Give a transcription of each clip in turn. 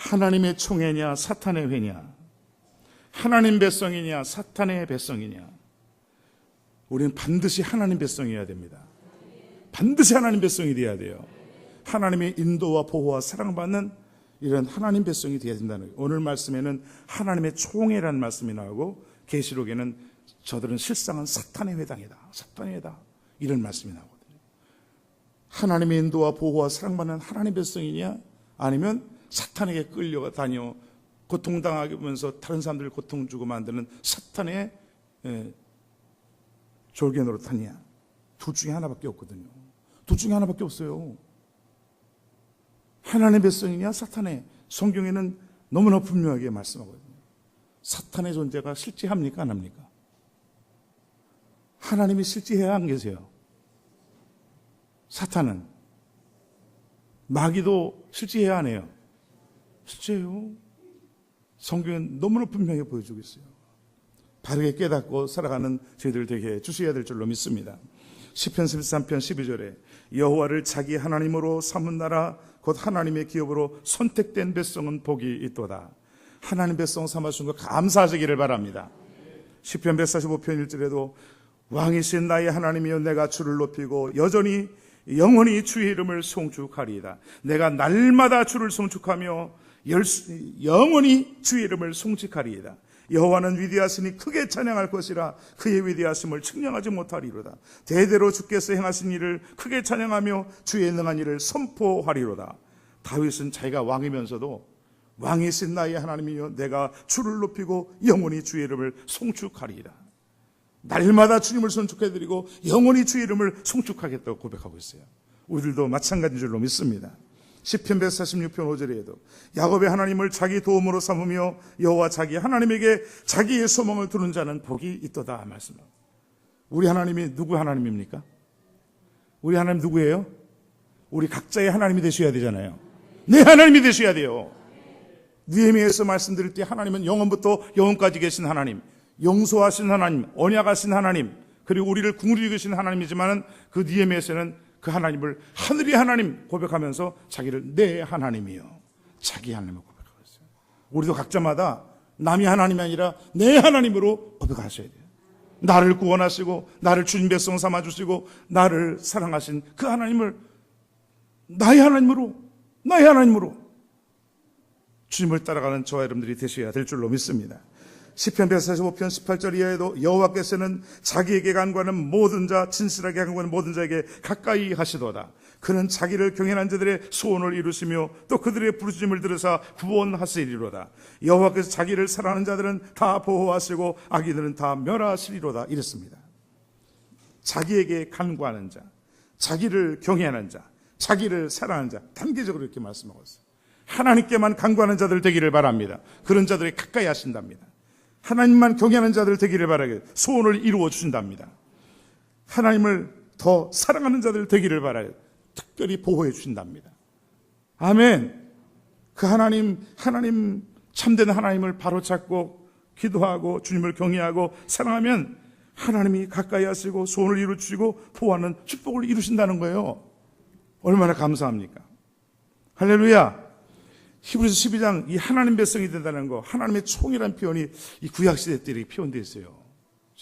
하나님의 총회냐 사탄의 회냐, 하나님 백성이냐 사탄의 백성이냐. 우리는 반드시 하나님 백성이어야 됩니다. 반드시 하나님 백성이 되어야 돼요. 하나님의 인도와 보호와 사랑받는 이런 하나님 백성이 되어야 된다는 거예요. 오늘 말씀에는 하나님의 총회라는 말씀이 나오고, 계시록에는 저들은 실상은 사탄의 회당이다, 사탄의 회당, 이런 말씀이 나오거든요. 하나님의 인도와 보호와 사랑받는 하나님 백성이냐, 아니면 사탄에게 끌려다녀 고통당하면서 다른 사람들을 고통 주고 만드는 사탄의 졸개 노릇하냐. 둘 중에 하나밖에 없거든요. 둘 중에 하나밖에 없어요. 하나님의 백성이냐 사탄의. 성경에는 너무나 분명하게 말씀하거든요. 사탄의 존재가 실제합니까 안 합니까? 하나님이 실제해야 안 계세요. 사탄은. 마귀도 실제해야 안 해요. 실제요. 성경은 너무나 분명히 보여주고 있어요. 바르게 깨닫고 살아가는 저희들 되게 주셔야 될 줄로 믿습니다. 시편 13편 12절에 여호와를 자기 하나님으로 삼은 나라 곧 하나님의 기업으로 선택된 백성은 복이 있도다. 하나님 백성 삼아주신 것 감사하시기를 바랍니다. 시편 145편 1절에도 왕이신 나의 하나님이여 내가 주를 높이고 여전히 영원히 주의 이름을 송축하리이다. 내가 날마다 주를 송축하며 영원히 주의 이름을 송축하리이다. 여호와는 위대하시니 크게 찬양할 것이라 그의 위대하심을 측량하지 못하리로다. 대대로 주께서 행하신 일을 크게 찬양하며 주의 능한 일을 선포하리로다. 다윗은 자기가 왕이면서도 왕이신 나의 하나님이여 내가 주를 높이고 영원히 주의 이름을 송축하리이다. 날마다 주님을 송축해드리고 영원히 주의 이름을 송축하겠다고 고백하고 있어요. 우리들도 마찬가지인 줄로 믿습니다. 시편 146편 5절에도 야곱의 하나님을 자기 도움으로 삼으며 여호와 자기 하나님에게 자기의 소망을 두는 자는 복이 있도다 말씀합니다. 우리 하나님이 누구 하나님입니까? 우리 하나님 누구예요? 우리 각자의 하나님이 되셔야 되잖아요. 내 하나님이 되셔야 돼요. 느헤미야에서 말씀드릴 때 하나님은 영원부터 영원까지 계신 하나님, 용서하신 하나님, 언약하신 하나님, 그리고 우리를 궁으로 이끄신 하나님이지만 그 느헤미야에서는 그 하나님을 하늘의 하나님 고백하면서 자기를 내 하나님이요, 자기 하나님을 고백하고 있어요. 우리도 각자마다 남이 하나님이 아니라 내 하나님으로 고백하셔야 돼요. 나를 구원하시고 나를 주님 백성 삼아주시고 나를 사랑하신 그 하나님을 나의 하나님으로 주님을 따라가는 저와 여러분들이 되셔야 될 줄로 믿습니다. 시편 145편 18절 이하에도 여호와께서는 자기에게 간구하는 모든 자, 진실하게 간구하는 모든 자에게 가까이 하시도다. 그는 자기를 경외하는 자들의 소원을 이루시며 또 그들의 부르짖음을 들으사 구원하시리로다. 여호와께서 자기를 사랑하는 자들은 다 보호하시고 악인들은 다 멸하시리로다. 이랬습니다. 자기에게 간구하는 자, 자기를 경외하는 자, 자기를 사랑하는 자, 단계적으로 이렇게 말씀하고 있어요. 하나님께만 간구하는 자들 되기를 바랍니다. 그런 자들이 가까이 하신답니다. 하나님만 경외하는 자들 되기를 바라게 소원을 이루어 주신답니다. 하나님을 더 사랑하는 자들 되기를 바라게 특별히 보호해 주신답니다. 아멘. 그 하나님 참된 하나님을 바로잡고 기도하고 주님을 경외하고 사랑하면 하나님이 가까이 하시고 소원을 이루어 주시고 보호하는 축복을 이루신다는 거예요. 얼마나 감사합니까? 할렐루야. 히브리서 12장 이 하나님 백성이 된다는 거, 하나님의 총이라는 표현이 이 구약시대 때 이렇게 표현되어 있어요.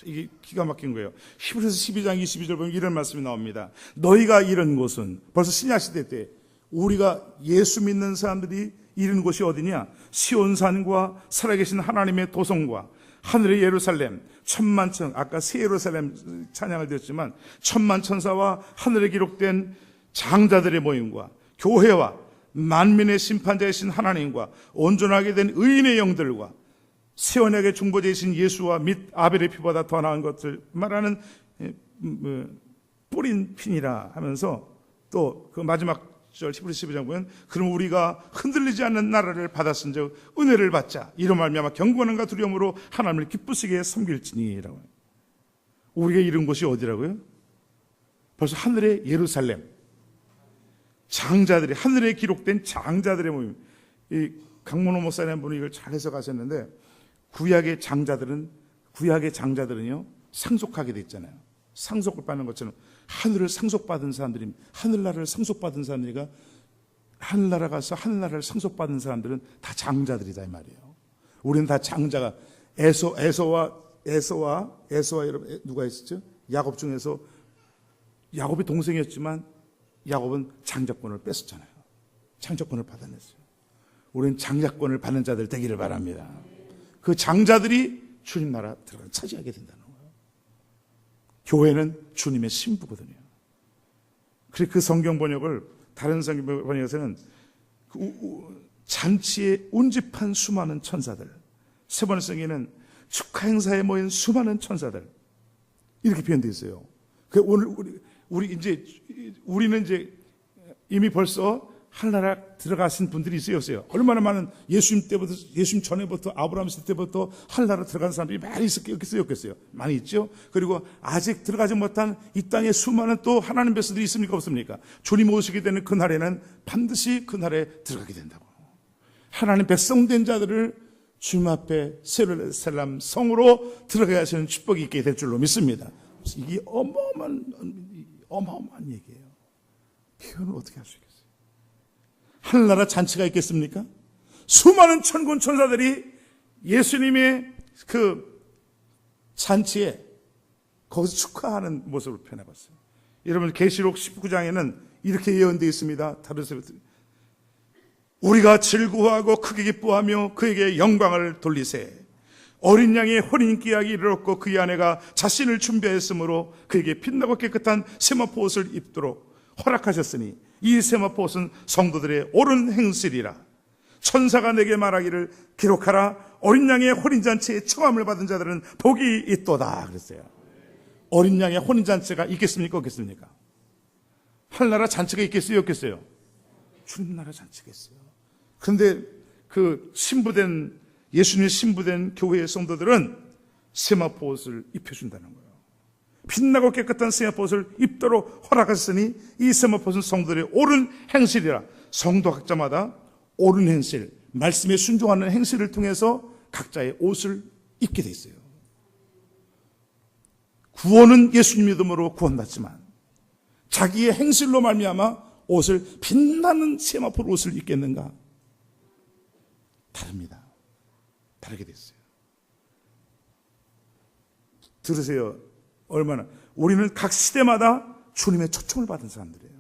이게 기가 막힌 거예요. 히브리서 12장 22절 보면 이런 말씀이 나옵니다. 너희가 이른 곳은, 벌써 신약시대 때 우리가 예수 믿는 사람들이 이른 곳이 어디냐? 시온산과 살아계신 하나님의 도성과 하늘의 예루살렘, 천만천, 아까 새 예루살렘 찬양을 드렸지만 천만천사와 하늘에 기록된 장자들의 모임과 교회와 만민의 심판자이신 하나님과 온전하게 된 의인의 영들과 새 언약의 중보자이신 예수와 및 아벨의 피보다 더 나은 것을 말하는 뿌린 핀이라 하면서 또 그 마지막 절 히브리서 12장 보면 그럼 우리가 흔들리지 않는 나라를 받았은즉 은혜를 받자 이로 말미암아 경건함과 두려움으로 하나님을 기쁘시게 섬길지니라고. 우리가 이룬 곳이 어디라고요? 벌써 하늘의 예루살렘, 장자들이, 하늘에 기록된 장자들의 모임. 이 강문호 목사님 분이 이걸 잘 해석하셨는데 구약의 장자들은요 상속하게 돼 있잖아요. 상속을 받는 것처럼 하늘을 상속받은 사람들이, 하늘나라를 상속받은 사람들이가 하늘나라 가서 하늘나라를 상속받는 사람들은 다 장자들이다 이 말이에요. 우리는 다 장자가 에서와 여러분 누가 있었죠? 야곱 중에서 야곱이 동생이었지만 야곱은 장자권을 뺐었잖아요. 장자권을 받아냈어요. 우리는 장자권을 받는 자들 되기를 바랍니다. 그 장자들이 주님 나라 들어가 차지하게 된다는 거예요. 교회는 주님의 신부거든요. 그래서 그 성경 번역을 다른 성경 번역에서는 잔치에 운집한 수많은 천사들, 세 번의 성경에는 축하 행사에 모인 수많은 천사들 이렇게 표현되어 있어요. 오늘 우리는 이제 이미 벌써 하늘나라 들어가신 분들이 있어요. 얼마나 많은 예수님 전에부터 아브라함 시대 때부터 하늘나라 들어간 사람들이 많이 있었겠어요. 많이 있죠. 그리고 아직 들어가지 못한 이 땅에 수많은 또 하나님 백성들이 있습니까 없습니까? 주님 오시게 되는 그날에는 반드시 그날에 들어가게 된다고. 하나님 백성된 자들을 주님 앞에 세르살렘 성으로 들어가야 하시는 축복이 있게 될 줄로 믿습니다. 이게 어마어마한 얘기예요. 표현을 어떻게 할 수 있겠어요? 하늘나라 잔치가 있겠습니까? 수많은 천군 천사들이 예수님의 그 잔치에 거기서 축하하는 모습을 표현해봤어요. 여러분 계시록 19장에는 이렇게 예언되어 있습니다. 우리가 즐거워하고 크게 기뻐하며 그에게 영광을 돌리세. 어린 양의 혼인기약이 이르렀고 그의 아내가 자신을 준비했으므로 그에게 빛나고 깨끗한 세마포 옷을 입도록 허락하셨으니 이 세마포 옷은 성도들의 옳은 행실이라. 천사가 내게 말하기를 기록하라. 어린 양의 혼인잔치에 청함을 받은 자들은 복이 있도다 그랬어요. 어린 양의 혼인잔치가 있겠습니까 없겠습니까? 하늘나라 잔치가 있겠어요 없겠어요? 주님 나라 잔치가 있어요. 그런데 그 예수님의 신부된 교회의 성도들은 세마포 옷을 입혀준다는 거예요. 빛나고 깨끗한 세마포 옷을 입도록 허락하셨으니 이 세마포 옷은 성도들의 옳은 행실이라. 성도 각자마다 옳은 행실, 말씀에 순종하는 행실을 통해서 각자의 옷을 입게 돼 있어요. 구원은 예수님 믿음으로 구원받지만 자기의 행실로 말미암아 옷을 빛나는 세마포 옷을 입겠는가? 다릅니다. 다르게 됐어요. 들으세요. 얼마나 우리는 각 시대마다 주님의 초청을 받은 사람들이에요.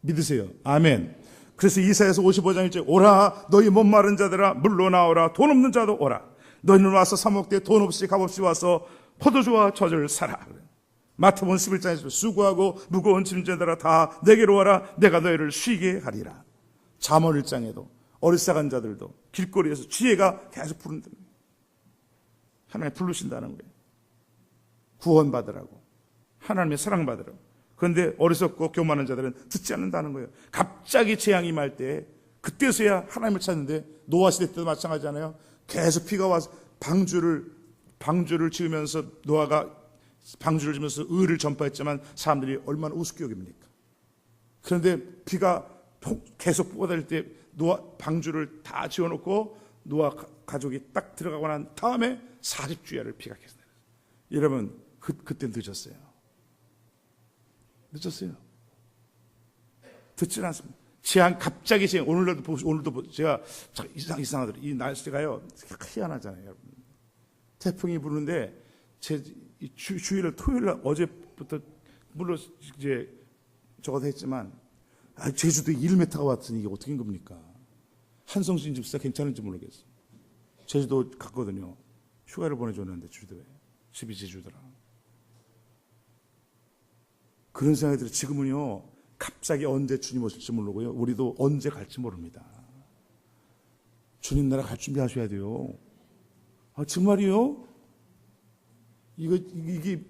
믿으세요. 아멘. 그래서 이사야서 55장 1절 오라 너희 목마른 자들아 물로 나오라 돈 없는 자도 오라 너희는 와서 사 먹되 돈 없이 값없이 와서 포도주와 젖을 사라. 마태복음 11장에서 수고하고 무거운 짐진들아 다 내게로 와라 내가 너희를 쉬게 하리라. 잠언 1장에도 어리석은 자들도 길거리에서 지혜가 계속 부른다. 하나님 부르신다는 거예요. 구원받으라고. 하나님의 사랑받으라고. 그런데 어리석고 교만한 자들은 듣지 않는다는 거예요. 갑자기 재앙이 임할 때 그때서야 하나님을 찾는데 노아 시대 때도 마찬가지잖아요. 계속 비가 와서 방주를 지으면서 노아가 방주를 지으면서 의를 전파했지만 사람들이 얼마나 우습게 여깁니까? 그런데 비가 계속 쏟아질 때 노아 방주를 다 지어놓고 노아 가족이 딱 들어가고 난 다음에 40주야를 비가 계속 내렸어요. 여러분 그때 늦었어요. 듣지는 않습니다. 갑자기 오늘도 제가 이상하더라고요. 이 날씨가요 희한하잖아요. 여러분. 태풍이 부는데 제 주일날 토요일날 어제부터 물론 이제 저거 했지만 제주도에 1m가 왔으니 이게 어떻게 된 겁니까? 한성신 집사 괜찮은지 모르겠어요. 제주도 갔거든요. 휴가를 보내줬는데 제주도에 집이 제주도라. 그런 생각이 들어요. 지금은요 갑자기 언제 주님 오실지 모르고요. 우리도 언제 갈지 모릅니다. 주님 나라 갈 준비하셔야 돼요. 정말이요? 이게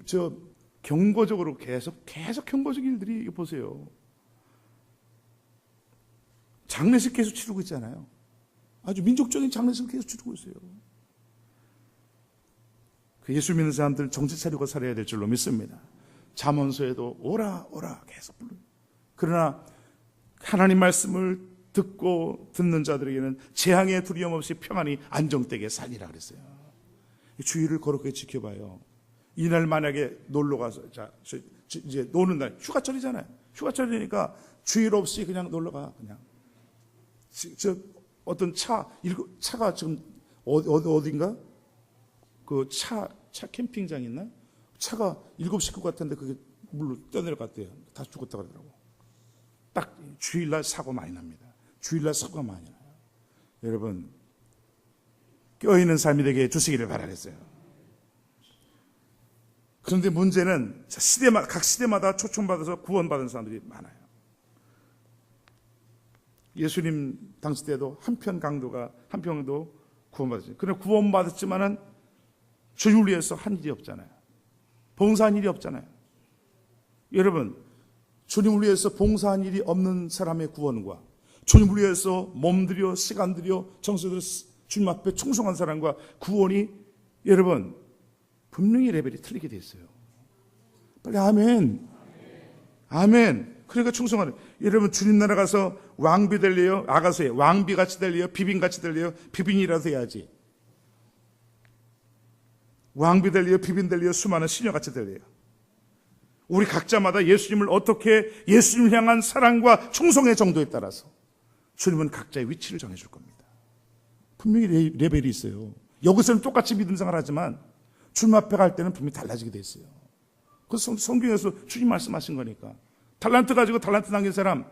경고적으로 계속 경고적인 일들이 보세요. 장례식 계속 치르고 있잖아요. 아주 민족적인 장례식을 계속 치르고 있어요. 예수 믿는 사람들은 정신 차리고 살아야 될 줄로 믿습니다. 잠언서에도 오라 계속 불러요. 그러나 하나님 말씀을 듣는 자들에게는 재앙의 두려움 없이 평안히 안정되게 살리라 그랬어요. 주의를 거룩하게 지켜봐요. 이날 만약에 놀러 가서 이제 노는 날 휴가철이잖아요. 휴가철이니까 주일 없이 그냥 놀러 가. 그냥 어떤 차가 지금 어딘가? 그 차 캠핑장 있나? 차가 7 식구 같은데 그게 물로 떠내려갔대요. 다 죽었다 그러더라고. 딱 주일날 사고 많이 납니다. 주일날 사고가 많이 나요. 여러분, 껴있는 삶이 되게 해주시기를 바라겠어요. 그런데 문제는 각 시대마다 초청받아서 구원받은 사람들이 많아요. 예수님 당시 때도 한평도 구원받았어요. 그러나 구원받았지만은 주님을 위해서 한 일이 없잖아요. 봉사한 일이 없잖아요. 여러분, 주님을 위해서 봉사한 일이 없는 사람의 구원과 주님을 위해서 몸들여 시간들여 정서들여 주님 앞에 충성한 사람과 구원이 여러분 분명히 레벨이 틀리게 돼 있어요. 빨리 아멘. 아멘. 그러니까 충성하는 여러분, 주님 나라 가서 왕비 될래요? 아가서예요. 왕비같이 될래요? 비빈같이 될래요? 비빈이라도 해야지. 왕비 될래요? 비빈 될래요? 수많은 시녀같이 될래요? 우리 각자마다 예수님을 어떻게 예수님을 향한 사랑과 충성의 정도에 따라서 주님은 각자의 위치를 정해줄 겁니다. 분명히 레벨이 있어요. 여기서는 똑같이 믿음 생활하지만 주님 앞에 갈 때는 분명히 달라지게 돼 있어요. 그래서 성경에서 주님 말씀하신 거니까. 달란트 가지고 달란트 남긴 사람,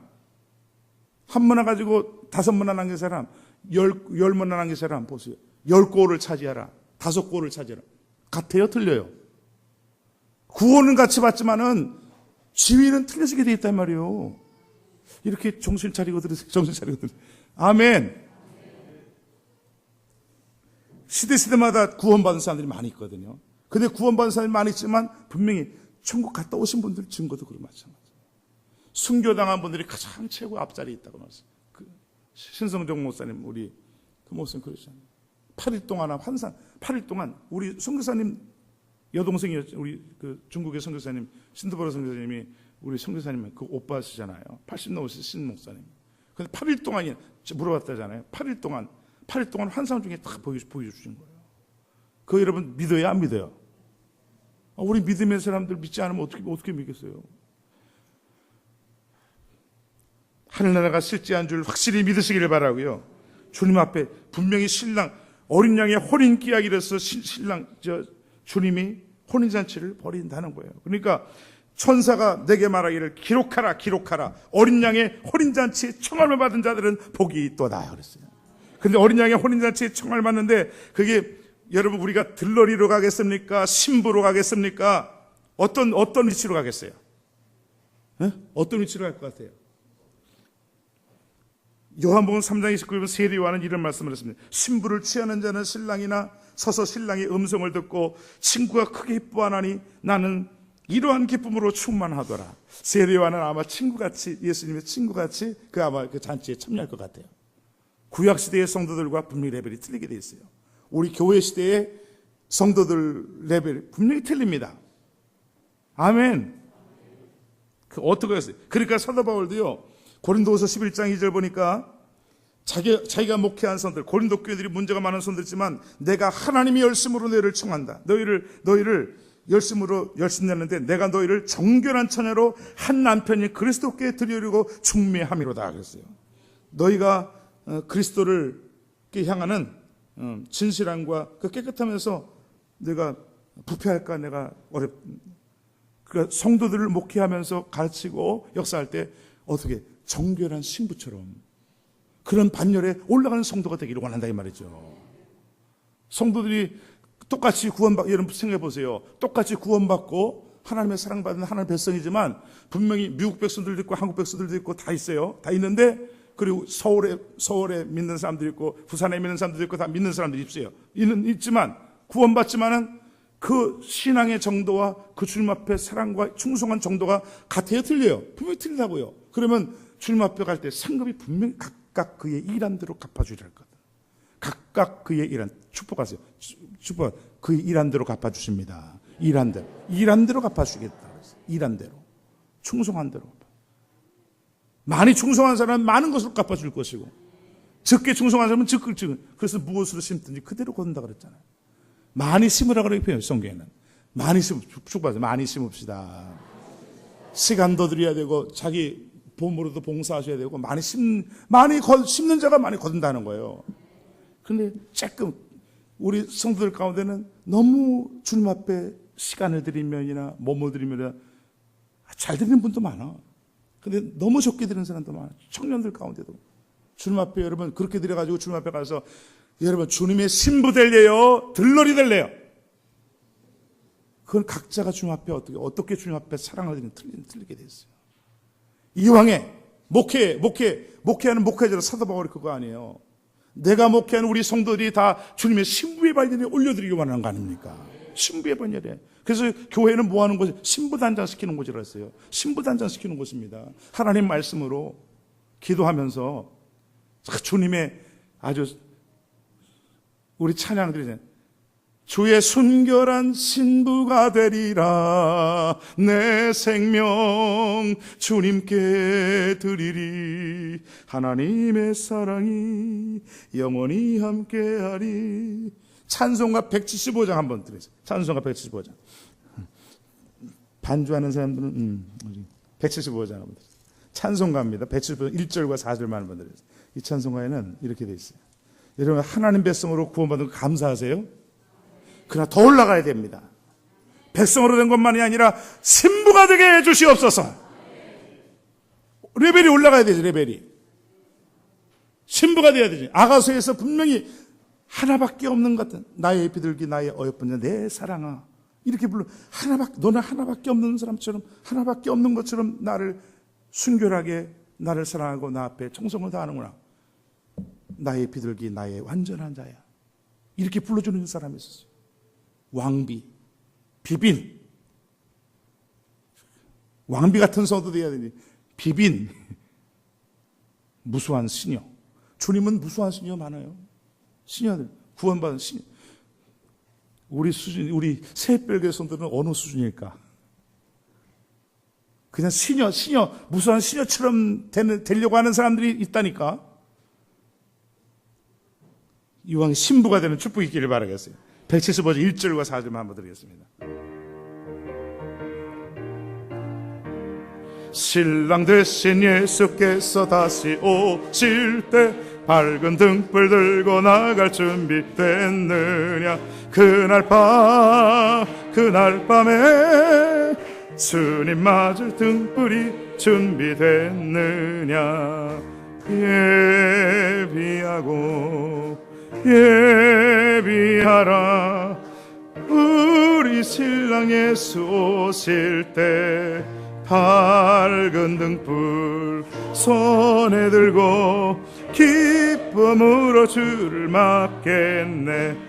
한 문화 가지고 5문화 남긴 사람, 10문화 남긴 사람 보세요. 10골을 차지하라, 5골을 차지하라. 같아요? 틀려요? 구원은 같이 받지만은 지위는 틀려지게 돼 있단 말이에요. 이렇게 정신 차리고 들으세요. 정신 차리고 들으세요. 아멘. 시대마다 구원받은 사람들이 많이 있거든요. 근데 구원받은 사람이 많이 있지만 분명히 천국 갔다 오신 분들 증거도 그런 마찬가지예요. 순교당한 분들이 가장 최고 앞자리에 있다고 말했어요. 신성정 목사님, 우리 그 목사님 그러셨잖아요. 8일 동안 환상, 8일 동안 우리 선교사님 여동생이었죠. 우리 그 중국의 선교사님 신드버러 선교사님이 우리 선교사님 그 오빠시잖아요. 80 넘으신 신 목사님. 근데 8일 동안이 물어봤다잖아요. 8일 동안 환상 중에 다 보여주신 거예요. 그거 여러분 믿어요, 안 믿어요? 우리 믿음의 사람들 믿지 않으면 어떻게 믿겠어요? 하늘나라가 실제한 줄 확실히 믿으시기를 바라고요. 주님 앞에 분명히 신랑 어린 양의 혼인 기약이라서 주님이 혼인잔치를 벌인다는 거예요. 그러니까 천사가 내게 말하기를 기록하라. 어린 양의 혼인잔치에 청함을 받은 자들은 복이 있도다 그랬어요. 근데 어린 양의 혼인잔치에 청함을 받는데 그게 여러분 우리가 들러리로 가겠습니까? 신부로 가겠습니까? 어떤 위치로 가겠어요? 네? 어떤 위치로 갈 것 같아요? 요한복음 3장 29절 세례 요한은 이런 말씀을 했습니다. 신부를 취하는 자는 신랑이나 서서 신랑의 음성을 듣고 친구가 크게 기뻐하나니 나는 이러한 기쁨으로 충만하더라. 세례 요한은 아마 친구같이 예수님의 친구같이 아마 그 잔치에 참여할 것 같아요. 구약 시대의 성도들과 분명히 레벨이 틀리게 돼 있어요. 우리 교회 시대의 성도들 레벨이 분명히 틀립니다. 아멘. 어떻게 했어요? 그러니까 사도 바울도요. 고린도후서 11장 2절 보니까 자기가 목회한 성들, 고린도 교회들이 문제가 많은 성들이지만 내가 하나님의 열심으로 너희를 청한다. 너희를 열심내는데 내가 너희를 정결한 처녀로 한 남편이 그리스도께 드리려고 중매함이로다 그랬어요. 너희가 그리스도를 향하는 진실함과 그 깨끗하면서 내가 부패할까 내가 그러니까 성도들을 목회하면서 가르치고 역사할 때 어떻게 정결한 신부처럼 그런 반열에 올라가는 성도가 되기를 원한다 이 말이죠. 성도들이 똑같이 여러분 생각해 보세요. 똑같이 구원받고 하나님의 사랑받는 하나님의 백성이지만 분명히 미국 백성들도 있고 한국 백성들도 있고 다 있어요. 다 있는데 그리고 서울에 믿는 사람들이 있고 부산에 믿는 사람들도 있고 다 믿는 사람들이 있어요. 있지만 구원받지만은 그 신앙의 정도와 그 주님 앞에 사랑과 충성한 정도가 같아요, 틀려요? 분명히 틀리다고요. 그러면 주님 앞에 갈 때 상급이 분명히 각각 그의 일한 대로 갚아주리라 했거든. 각각 그의 일한, 축복하세요. 축복, 그의 일한 대로 갚아주십니다. 일한 대로 갚아주시겠다. 일한 대로. 충성한 대로. 많이 충성한 사람은 많은 것을 갚아줄 것이고, 적게 충성한 사람은 적게. 그래서 무엇으로 심든지 그대로 거둔다 그랬잖아요. 많이 심으라 그렇게 표현해요, 성경에는. 많이 축복하세요. 많이 심읍시다. 시간도 드려야 되고, 자기 봄으로도 봉사하셔야 되고 심는 자가 많이 거둔다는 거예요. 그런데 조금 우리 성도들 가운데는 너무 주님 앞에 시간을 드리면이나 몸을 드리면이나 잘 드리는 분도 많아. 근데 너무 적게 드리는 사람도 많아. 청년들 가운데도 주님 앞에 여러분 그렇게 드려가지고 주님 앞에 가서 여러분 주님의 신부 될래요? 들러리 될래요? 그건 각자가 주님 앞에 어떻게 주님 앞에 사랑을 드리는 틀리게 돼 있어요. 이왕에 목회하는 목회자로 사도바울이 그거 아니에요. 내가 목회하는 우리 성도들이 다 주님의 신부의 반열에 올려드리기 원하는 거 아닙니까? 신부의 반열에. 그래서 교회는 뭐 하는 곳이 신부 단장시키는 곳이라 했어요. 신부 단장시키는 곳입니다. 하나님 말씀으로 기도하면서 주님의 아주 우리 찬양 드리잖아요. 주의 순결한 신부가 되리라 내 생명 주님께 드리리 하나님의 사랑이 영원히 함께하리. 찬송가 175장 한번 들으세요. 찬송가 175장. 반주하는 사람들은 175장 한번 들으세요. 찬송가입니다. 175장 1절과 4절만 한번 들으세요. 이 찬송가에는 이렇게 돼 있어요. 여러분 하나님 백성으로 구원받은 거 감사하세요? 그러나 더 올라가야 됩니다. 백성으로 된 것만이 아니라 신부가 되게 해주시옵소서. 레벨이 올라가야 되지. 레벨이 신부가 돼야 되지. 아가서에서 분명히 하나밖에 없는 것 같은 나의 비둘기 나의 어여쁜 자 내 사랑아 이렇게 불러. 너는 하나밖에 없는 사람처럼 하나밖에 없는 것처럼 나를 순결하게 나를 사랑하고 나 앞에 정성을 다하는구나. 나의 비둘기 나의 완전한 자야. 이렇게 불러주는 사람이 있었어요. 왕비, 비빈. 왕비 같은 성도 돼야 되니 비빈. 무수한 시녀. 주님은 무수한 시녀 많아요. 시녀들, 구원받은 시녀. 우리 우리 새별교회 성도들은 어느 수준일까? 그냥 시녀, 무수한 시녀처럼 되려고 하는 사람들이 있다니까. 이왕 신부가 되는 축복이 있기를 바라겠어요. 175절 1절과 4절만 한번 드리겠습니다. 신랑 되신 예수께서 다시 오실 때 밝은 등불 들고 나갈 준비 됐느냐. 그날 밤에 주님 맞을 등불이 준비됐느냐. 예비하라. 우리 신랑 예수 오실 때 밝은 등불 손에 들고 기쁨으로 주를 맞겠네.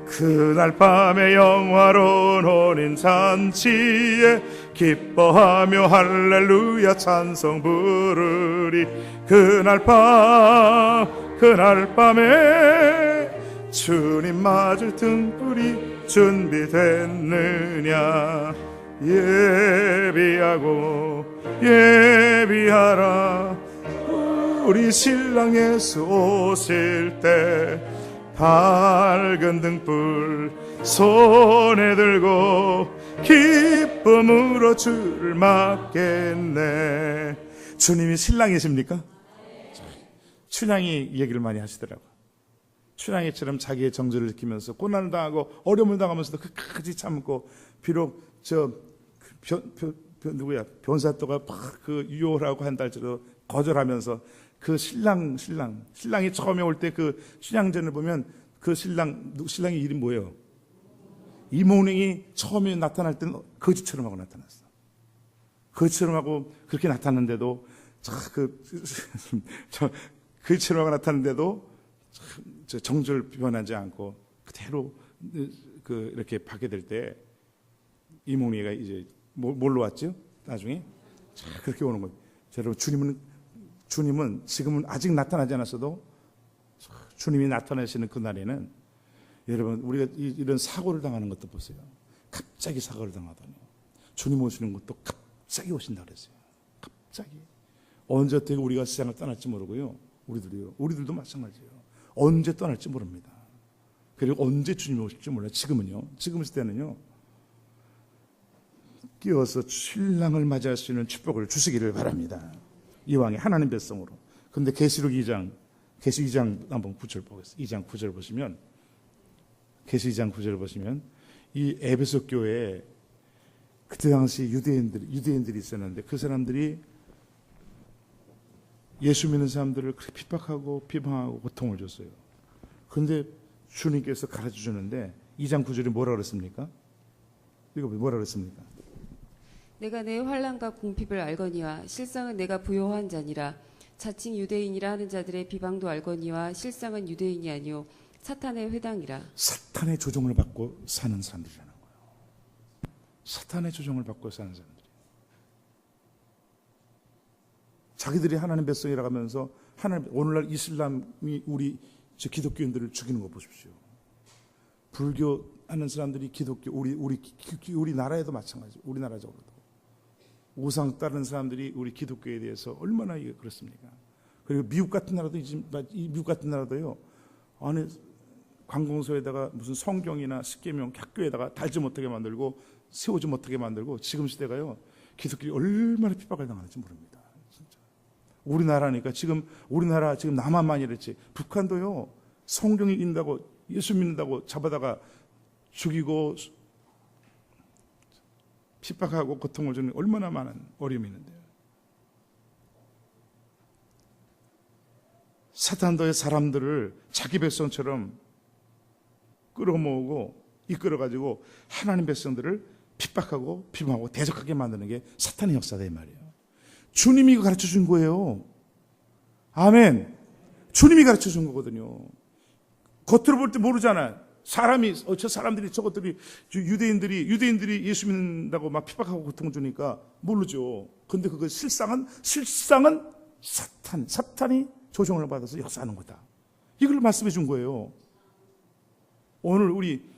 그날 밤에 영화로운 혼인잔치에 기뻐하며 할렐루야 찬송 부르리. 그날 밤에 주님 맞을 등불이 준비됐느냐. 예비하라. 우리 신랑 예수 오실 때 밝은 등불 손에 들고 기쁨으로 주를 맞겠네. 주님이 신랑이십니까? 춘향이 이 얘기를 많이 하시더라고요. 춘향이처럼 자기의 정절을 지키면서 고난을 당하고 어려움을 당하면서도 끝까지 참고, 비록 변사또가 막 유효라고 한달째도 거절하면서 그 신랑이 처음에 올 때 그 춘향전을 보면 그 신랑의 이름이 뭐예요? 이모닝이 처음에 나타날 때는 거지처럼 하고 나타났어. 거지처럼 하고 그렇게 나타났는데도 거지처럼 하고 나타났는데도 정절 변하지 않고 그대로 이렇게 받게 될 때 이몽이가 이제 뭘로 왔죠? 나중에 그렇게 오는 거예요. 여러분 주님은 지금은 아직 나타나지 않았어도 주님이 나타나시는 그날에는 여러분 우리가 이런 사고를 당하는 것도 보세요. 갑자기 사고를 당하더니 주님 오시는 것도 갑자기 오신다 그랬어요. 갑자기. 언제 어떻게 우리가 세상을 떠날지 모르고요. 우리들도 마찬가지예요. 언제 떠날지 모릅니다. 그리고 언제 주님이 오실지 몰라요. 지금 시대는요. 끼어서 신랑을 맞이할 수 있는 축복을 주시기를 바랍니다. 이왕에 하나님 백성으로. 근데 계시록 2장 한번 9절 보겠습니다. 2장 9절 보시면, 계시 2장 9절 보시면, 이 에베소 교회에 그때 당시 유대인들이 있었는데, 그 사람들이 예수 믿는 사람들을 그렇게 핍박하고 비방하고 고통을 줬어요. 그런데 주님께서 가르쳐 주는데 2장 9절이 뭐라 그랬습니까? 이거 뭐라 그랬습니까? 내가 내 환난과 궁핍을 알거니와 실상은 내가 부요한 자니라. 자칭 유대인이라 하는 자들의 비방도 알거니와 실상은 유대인이 아니요 사탄의 회당이라. 사탄의 조종을 받고 사는 사람들이라는 거예요. 사탄의 조종을 받고 사는 사람들. 자기들이 하나님 백성이라고 하면서 오늘날 이슬람이 우리 기독교인들을 죽이는 거 보십시오. 불교하는 사람들이 기독교, 우리 나라에도 마찬가지. 우리나라적으로도 우상 따르는 사람들이 우리 기독교에 대해서 얼마나 그렇습니까? 그리고 미국 같은 나라도요. 안에 관공서에다가 무슨 성경이나 십계명 학교에다가 달지 못하게 만들고 세우지 못하게 만들고, 지금 시대가요 기독교이 얼마나 핍박을 당하는지 모릅니다. 진짜. 우리나라니까 지금 남한만 이랬지, 북한도요 성경이 있다고 예수 믿는다고 잡아다가 죽이고 핍박하고 고통을 주는 얼마나 많은 어려움이 있는데요. 사탄도의 사람들을 자기 백성처럼 끌어모으고 이끌어가지고 하나님 백성들을 핍박하고 비방하고 대적하게 만드는 게 사탄의 역사다 이 말이에요. 주님이 이거 가르쳐 준 거예요. 아멘. 주님이 가르쳐 준 거거든요. 겉으로 볼 때 모르잖아요. 저 사람들이 저것들이 유대인들이 예수 믿는다고 막 핍박하고 고통 주니까 모르죠. 근데 그거 실상은 사탄이 조종을 받아서 역사하는 거다. 이걸 말씀해 준 거예요. 오늘 우리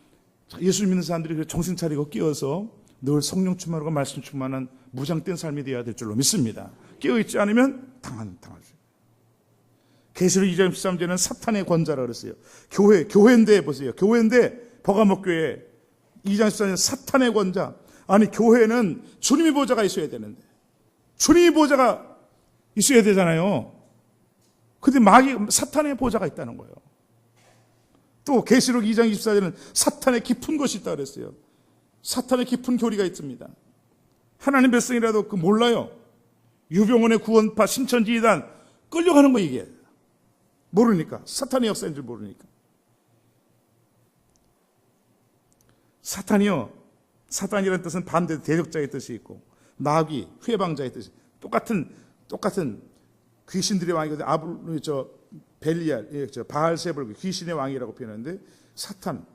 예수 믿는 사람들이 정신 차리고 깨어서 늘 성령 충만하고 말씀 충만한 무장된 삶이 되어야 될 줄로 믿습니다. 깨어있지 않으면 당하죠. 계시록 2장 13절에는 사탄의 권자라 그랬어요. 교회인데 보세요. 교회인데 버가목 교회 2장 14절 사탄의 권자. 아니 교회는 주님의 보좌가 있어야 되는데 주님의 보좌가 있어야 되잖아요. 근데 사탄의 보좌가 있다는 거예요. 또 계시록 2장 24절에는 사탄의 깊은 곳이 있다 그랬어요. 사탄의 깊은 교리가 있습니다. 하나님 백성이라도 그 몰라요. 유병원의 구원파 신천지이단 끌려가는 거 이게. 모르니까. 사탄의 역사인 줄 모르니까. 사탄이라는 뜻은 반대 대적자의 뜻이 있고 마귀, 회방자의 뜻이 똑같은 귀신들의 왕이거든요. 벨리알, 바알세불 귀신의 왕이라고 표현하는데 사탄,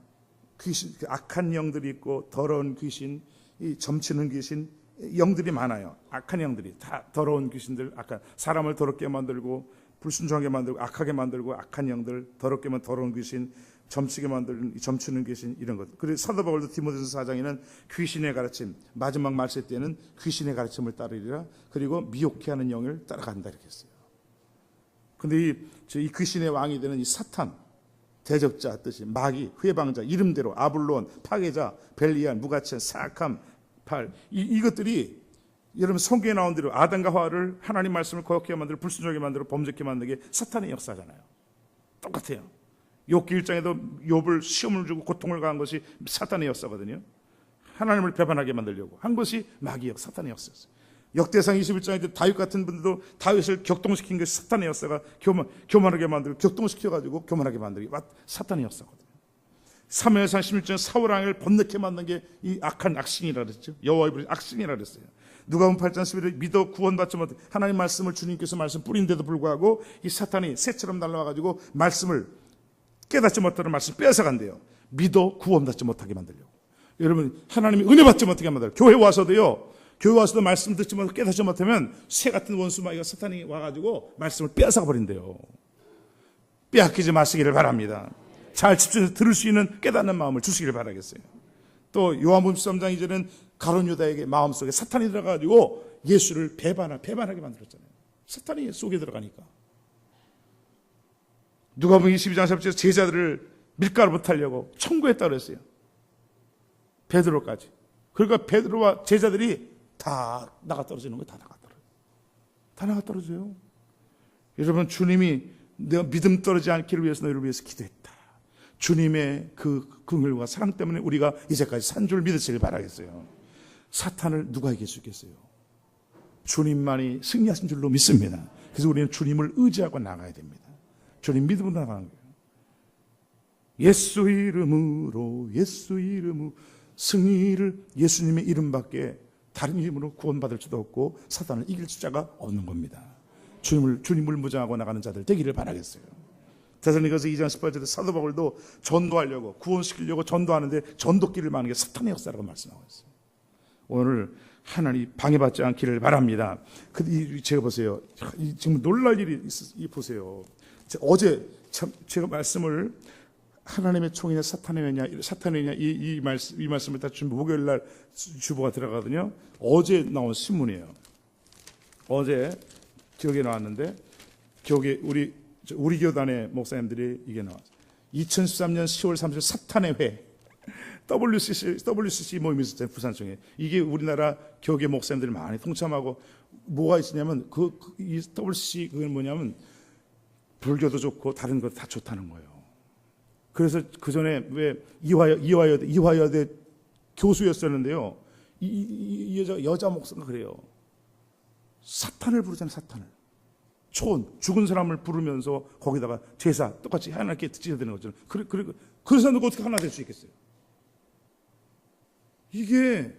귀신, 악한 영들이 있고 더러운 귀신, 이 점치는 귀신, 영들이 많아요. 악한 영들이 다 더러운 귀신들, 악한 사람을 더럽게 만들고 불순종하게 만들고 악하게 만들고 악한 영들, 더럽게 만 더러운 귀신, 점치게 만드는 점치는 귀신 이런 것. 그리고 사도 바울도 디모데전서 4장에는 귀신의 가르침, 마지막 말세 때는 귀신의 가르침을 따르리라. 그리고 미혹해 하는 영을 따라간다 이렇게 했어요. 근데 이 귀신의 왕이 되는 이 사탄, 대적자 뜻이 마귀, 회방자, 이름대로 아블론, 파괴자, 벨리알, 무가치한, 사악함, 이것들이 여러분 성경에 나온 대로 아담과 하와를 하나님 말씀을 거역하게 만들고 불순종하게 만들고 범죄하게 만드는 게 사탄의 역사잖아요. 똑같아요. 욥기 1장에도 욥을 시험을 주고 고통을 가한 것이 사탄의 역사거든요. 하나님을 배반하게 만들려고 한 것이 마귀 역, 사탄의 역사였어요. 역대상 21장에 다윗 같은 분들도 다윗을 격동시킨 것이 사탄의 역사가 교만하게 만들고 격동시켜가지고 교만하게 만들기 사탄의 역사거든요. 사무엘상 16장 사울왕을 번뇌케 만든 게 이 악한 악신이라 그랬죠. 여호와의 불이 악신이라 그랬어요. 누가복음 8장 11절에 믿어 구원받지 못해 하나님 말씀을 주님께서 말씀 뿌린데도 불구하고 이 사탄이 새처럼 날라와가지고 말씀을 깨닫지 못하는 말씀 뺏어간대요. 믿어 구원받지 못하게 만들려고. 여러분 하나님이 은혜 받지 못하게 만들어요. 교회 와서도 말씀 듣지 못하고 깨닫지 못하면 새 같은 원수 마귀가 사탄이 와가지고 말씀을 빼앗아 버린대요. 빼앗기지 마시기를 바랍니다. 잘 집중해서 들을 수 있는 깨닫는 마음을 주시기를 바라겠어요. 또 요한복음 13장 이제는 가룟 유다에게 마음속에 사탄이 들어가가지고 예수를 배반하게 만들었잖아요. 사탄이 속에 들어가니까. 누가복음 22장 3절에서 제자들을 밀가루 타려고 청구했다고 그랬어요. 베드로까지. 그러니까 베드로와 제자들이 다 나가 떨어지는 거예요. 다 나가 떨어져요. 다 나가 떨어져요. 여러분, 주님이 내가 믿음 떨어지지 않기를 위해서 너희를 위해서 기도했다. 주님의 그 긍휼과 사랑 때문에 우리가 이제까지 산 줄 믿으시길 바라겠어요. 사탄을 누가 이길 수 있겠어요? 주님만이 승리하신 줄로 믿습니다. 그래서 우리는 주님을 의지하고 나가야 됩니다. 주님 믿음으로 나가는 거예요. 예수 이름으로, 예수 이름으로 승리를, 예수님의 이름밖에 다른 이름으로 구원받을 수도 없고 사탄을 이길 수자가 없는 겁니다. 주님을 무장하고 나가는 자들 되기를 바라겠어요. 데살로니가서 2장 18절에 사도 바울도 전도하려고, 구원시키려고 전도하는데 전도길을 막는 게 사탄의 역사라고 말씀하고 있어요. 오늘 하나님 방해받지 않기를 바랍니다. 제가 보세요. 지금 놀랄 일이 보세요. 어제 참 제가 말씀을 하나님의 총이냐 사탄의 왜냐 이 말씀을 다 지금 목요일 날 주보가 들어가거든요. 어제 나온 신문이에요. 어제 기억에 나왔는데 기억에 우리 교단의 목사님들이 이게 나왔어요. 2013년 10월 30일 사탄의 회 WCC 모임이 있었잖아요. 부산청에. 이게 우리나라 교계 목사님들이 많이 동참하고 뭐가 있었냐면 이 WCC 그건 뭐냐면 불교도 좋고 다른 것 다 좋다는 거예요. 그래서 그 전에 왜 이화여대 교수였었는데요. 이 여자 목사가 그래요. 사탄을 부르잖아요. 사탄을. 죽은 사람을 부르면서 거기다가 제사 똑같이 하나님께 드려야 되는 거죠. 그래서 누가 어떻게 하나 될 수 있겠어요? 이게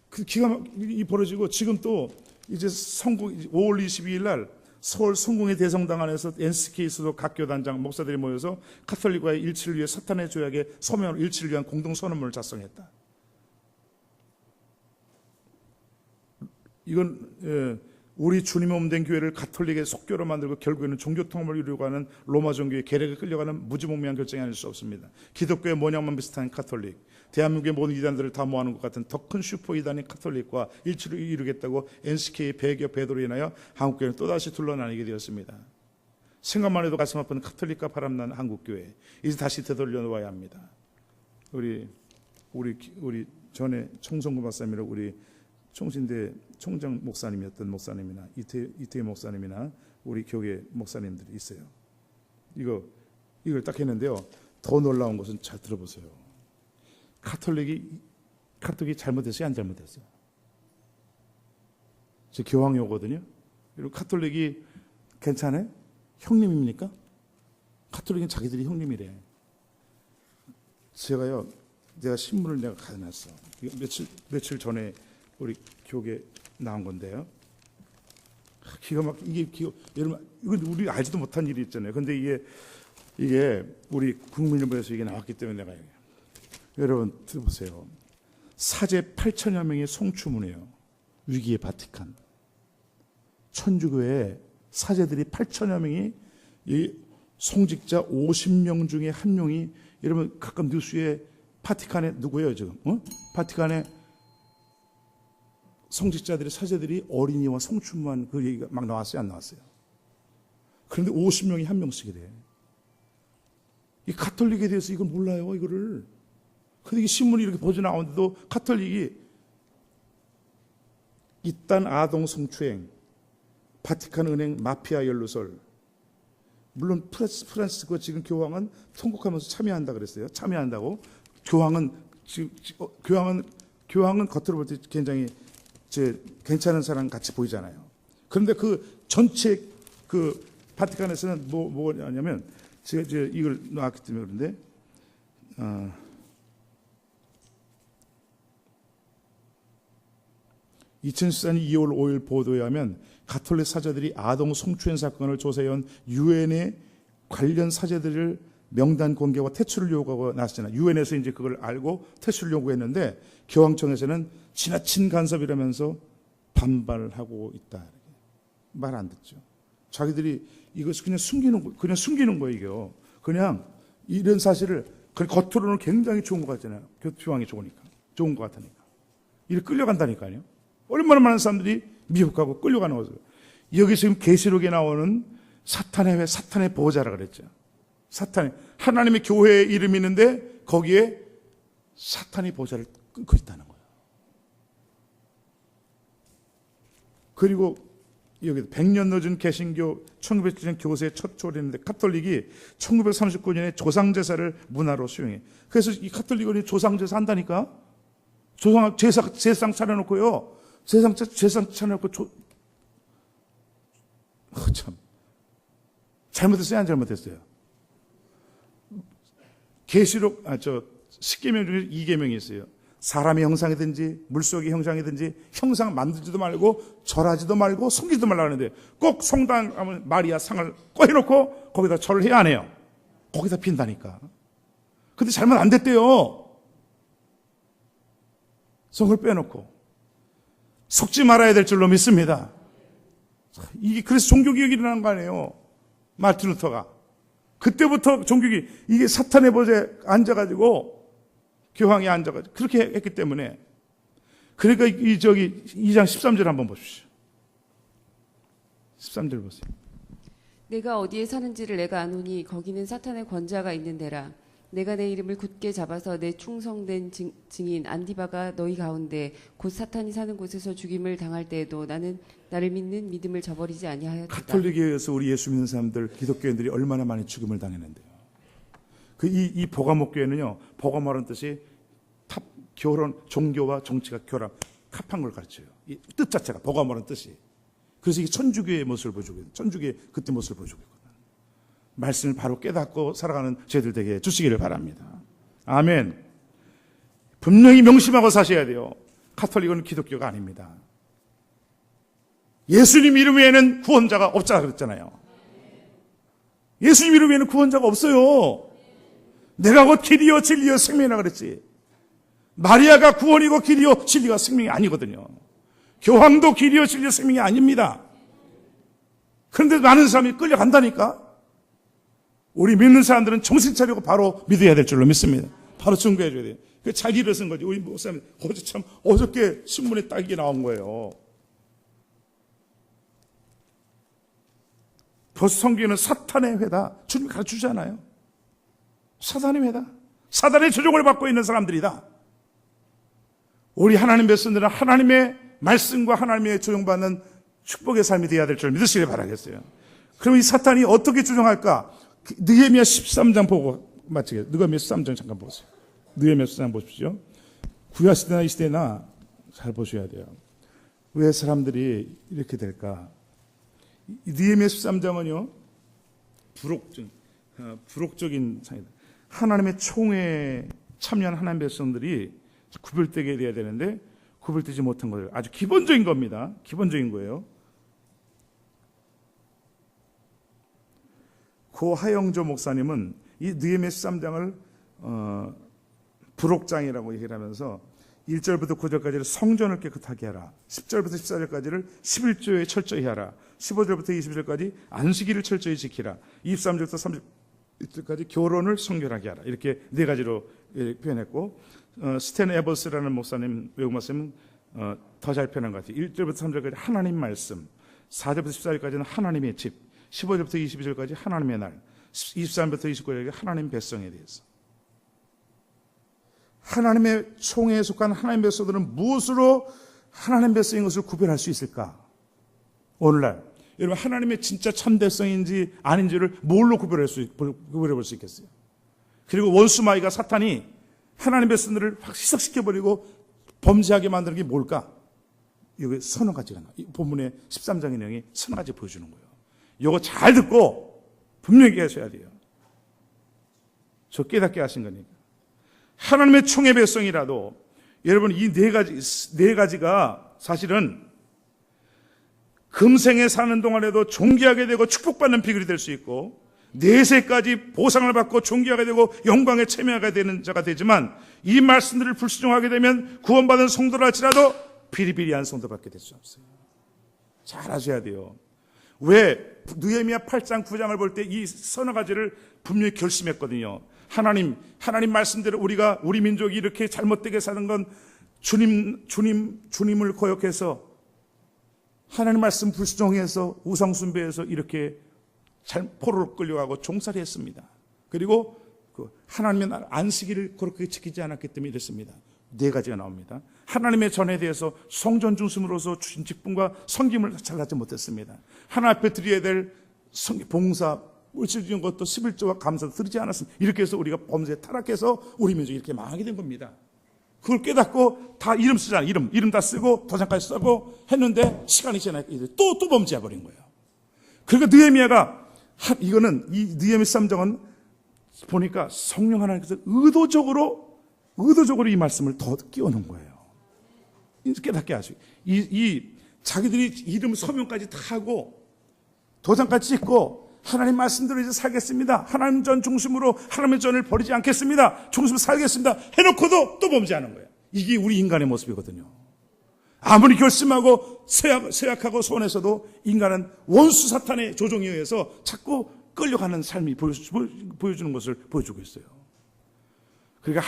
그 기가 막히게 벌어지고 지금 또 이제 5월 22일 날 서울 성공회 대성당 안에서 NCK 소속 각 교단장 목사들이 모여서 카톨릭과의 일치를 위해 사탄의 조약에 서명으로 일치를 위한 공동 선언문을 작성했다. 이건 우리 주님의 몸된 교회를 가톨릭의 속교로 만들고 결국에는 종교통합을 이루려고 하는 로마 종교의 계략에 끌려가는 무지몽매한 결정이 아닐 수 없습니다. 기독교의 모양만 비슷한 가톨릭, 대한민국의 모든 이단들을 다 모아놓은 것 같은 더 큰 슈퍼 이단인 가톨릭과 일치를 이루겠다고 NCK의 배교 배도로 인하여 한국교회는 또다시 둘러나뉘게 되었습니다. 생각만 해도 가슴 아픈 가톨릭과 바람난 한국교회, 이제 다시 되돌려 놓아야 합니다. 우리 전에 청성구 박사님이라고 우리 총신대 총장 목사님이었던 목사님이나 이태희 목사님이나 우리 교회 목사님들이 있어요. 이걸 딱 했는데요. 더 놀라운 것은 잘 들어보세요. 가톨릭이 잘못했어요? 안 잘못했어요? 저 교황이거든요. 그리고 가톨릭이 괜찮아요? 형님입니까? 가톨릭은 자기들이 형님이래. 내가 신문을 내가 가져놨어. 며칠 전에 우리 교계 나온 건데요. 기가 막 여러분 이건 우리 알지도 못한 일이 있잖아요. 근데 이게 우리 국민일보에서 이게 나왔기 때문에 내가 여러분 들어보세요. 사제 8천여 명의 송추문이에요. 위기의 바티칸. 천주교회 사제들이 8천여 명이 이 송직자 50명 중에 한 명이 여러분 가끔 뉴스에 바티칸에 누구예요 지금? 바티칸에 성직자들이 사제들이 어린이와 성춘만 그 얘기가 막 나왔어요? 안 나왔어요? 그런데 50명이 한 명씩이래. 이 가톨릭에 대해서 이걸 몰라요, 이거를. 근데 이게 신문이 이렇게 보져 나오는데도 가톨릭이 이딴 아동 성추행, 바티칸 은행 마피아 연루설, 물론 프란시스 지금 교황은 통곡하면서 참여한다 그랬어요. 참여한다고. 교황은 겉으로 볼 때 굉장히 괜찮은 사람 같이 보이잖아요. 그런데 그 전체 그 바티칸에서는 뭐냐면 제가 이걸 나왔기 때문에 그런데 2014년 2월 5일 보도에 하면 가톨릭 사제들이 아동 성추행 사건을 조사해온 유엔의 관련 사제들을 명단 공개와 퇴출을 요구하고 나왔잖아요. 유엔에서 이제 그걸 알고 퇴출을 요구했는데 교황청에서는 지나친 간섭이라면서 반발하고 있다. 말 안 듣죠. 자기들이 이것을 그냥 숨기는 거예요, 이게. 그냥 이런 사실을 겉으로는 굉장히 좋은 것 같잖아요. 교황이 좋은 것 같으니까. 이렇게 끌려간다니까요. 얼마나 많은 사람들이 미혹하고 끌려가는 거죠. 여기 지금 계시록에 나오는 사탄의 보호자라 그랬죠. 하나님의 교회의 이름이 있는데 거기에 사탄이 보호자를 끊고 있다는 거예요. 그리고 여기 100년 늦은 개신교 1907년 교세의 첫 조례인데 카톨릭이 1939년에 조상제사를 문화로 수용해. 그래서 이 카톨릭은 조상제사 한다니까. 제상 차려놓고요. 제상 차려놓고 참 잘못했어요, 안 잘못했어요? 계시록 십계명 중에 2계명이 있어요. 사람의 형상이든지 물속의 형상이든지 형상 만들지도 말고 절하지도 말고 숨기지도 말라 하는데 꼭 성당 가면 마리아 상을 꺼내놓고 거기다 절을 해야 안 해요. 거기다 핀다니까. 근데 잘못 안 됐대요. 성을 빼놓고 속지 말아야 될 줄로 믿습니다. 이게 그래서 종교개혁이 일어난 거 아니에요. 마틴 루터가. 그때부터 종교개혁, 이게 사탄의 보좌에 앉아가지고 교황이 앉아가지고 그렇게 했기 때문에. 그러니까 2장 13절 한번 보십시오. 13절 보세요. 내가 어디에 사는지를 내가 아노니 거기는 사탄의 권자가 있는 데라. 내가 내 이름을 굳게 잡아서 내 충성된 증인 안디바가 너희 가운데 곧 사탄이 사는 곳에서 죽임을 당할 때에도 나는 나를 믿는 믿음을 저버리지 아니하였다. 가톨릭에 의해서 우리 예수 믿는 사람들, 기독교인들이 얼마나 많이 죽임을 당했는데요. 이 보가목교회는요, 보가모라는 뜻이 결혼, 종교와 정치가 결합, 합한 걸 가르쳐요. 이 뜻 자체가 보가모라는 뜻이. 그래서 이게 천주교의 모습을 보여주고 있어요. 천주교의 그때 모습을 보여주고 있거든요. 말씀을 바로 깨닫고 살아가는 저희들 되게 해주시기를 바랍니다. 아멘. 분명히 명심하고 사셔야 돼요. 가톨릭은 기독교가 아닙니다. 예수님 이름 외에는 구원자가 없자 그랬잖아요. 예수님 이름 외에는 구원자가 없어요. 내가 곧 길이요 진리요 생명이라 그랬지. 마리아가 구원이고 길이요 진리가 생명이 아니거든요. 교황도 길이요 진리요 생명이 아닙니다. 그런데 많은 사람이 끌려간다니까. 우리 믿는 사람들은 정신 차리고 바로 믿어야 될 줄로 믿습니다. 바로 증거해 줘야 돼요. 그 잘 일어선 거지. 우리 목사님 어저께 신문에 딱 이게 나온 거예요. 벌써 성경에는 사탄의 회다. 주님이 가르쳐주잖아요. 사탄의 회다. 사단의 조종을 받고 있는 사람들이다. 우리 하나님 백성들은 하나님의 말씀과 하나님의 조종받는 축복의 삶이 되어야 될 줄 믿으시길 바라겠어요. 그럼 이 사탄이 어떻게 조종할까? 느헤미야 13장 보고 마치겠습니다. 느헤미야 13장 잠깐 보세요. 느헤미야 13장 보십시오. 구약 시대나 이 시대나 잘 보셔야 돼요. 왜 사람들이 이렇게 될까? 느헤미야 13장은요, 부록적인 상이다. 하나님의 총회에 참여한 하나님 백성들이 구별되게 돼야 되는데 구별되지 못한 거예요. 아주 기본적인 겁니다. 기본적인 거예요. 고 하영조 목사님은 이 느헤미야 13장을 부록장이라고 얘기를 하면서 1절부터 9절까지를 성전을 깨끗하게 하라. 10절부터 14절까지를 11조에 철저히 하라. 15절부터 20절까지 안식일을 철저히 지키라. 23절부터 30절까지 결혼을 성결하게 하라. 이렇게 네 가지로 표현했고, 스탠 에버스라는 목사님, 외국 목사님은 더 잘 표현한 것 같아요. 1절부터 3절까지 하나님 말씀, 4절부터 14절까지는 하나님의 집, 15절부터 22절까지 하나님의 날, 23절부터 29절까지 하나님 백성에 대해서. 하나님의 총회에 속한 하나님 백성들은 무엇으로 하나님 백성인 것을 구별할 수 있을까? 오늘날 여러분, 하나님의 진짜 참백성인지 아닌지를 뭘로 구별해 볼 수 있겠어요? 그리고 원수마귀가 사탄이 하나님 백성들을 확 희석시켜버리고 범죄하게 만드는 게 뭘까? 여기 서너 가지가 나와요. 이 본문의 13장의 내용이 서너 가지 보여주는 거예요. 이거 잘 듣고 분명히 하셔야 돼요. 저 깨닫게 하신 거니까. 하나님의 총회 백성이라도 여러분, 이 네 가지가 사실은 금생에 사는 동안에도 존귀하게 되고 축복받는 비결이 될 수 있고, 내세까지 보상을 받고 존귀하게 되고 영광에 참여하게 되는 자가 되지만, 이 말씀들을 불순종하게 되면 구원받은 성도라 할지라도 비리비리한 성도밖에 될 수 없어요. 잘 아셔야 돼요. 왜? 느헤미야 8장 9장을 볼 때 이 서너 가지를 분명히 결심했거든요. 하나님 말씀대로 우리 민족이 이렇게 잘못되게 사는 건 주님을 거역해서 하나님 말씀 불순종해서 우상숭배해서 이렇게 포로로 끌려가고 종살이 했습니다. 그리고 그 하나님의 날 안식일을 그렇게 지키지 않았기 때문에 이랬습니다. 네 가지가 나옵니다. 하나님의 전에 대해서 성전 중심으로서 주신 직분과 섬김을 잘하지 못했습니다. 하나님 앞에 드려야 될 봉사, 물질 주는 것도 11조와 감사도 드리지 않았습니다. 이렇게 해서 우리가 범죄에 타락해서 우리 민족이 이렇게 망하게 된 겁니다. 그걸 깨닫고 다 이름 쓰잖아요. 이름 다 쓰고 도장까지 쓰고 했는데 시간이 지나니까 또 범죄해버린 거예요. 그러니까 느헤미야가 이거는 이 느헤미야 3장은 보니까 성령 하나님께서 의도적으로 이 말씀을 더 끼워놓은 거예요. 깨닫게 하시고 자기들이 이름 서명까지 다 하고 도장까지 찍고 하나님 말씀대로 이제 살겠습니다. 하나님 전 중심으로 하나님의 전을 버리지 않겠습니다. 중심으로 살겠습니다. 해놓고도 또 범죄하는 거예요. 이게 우리 인간의 모습이거든요. 아무리 결심하고 쇠약하고 소원해서도 인간은 원수 사탄의 조종에 의해서 자꾸 끌려가는 삶이 보여주는 것을 보여주고 있어요. 그러니까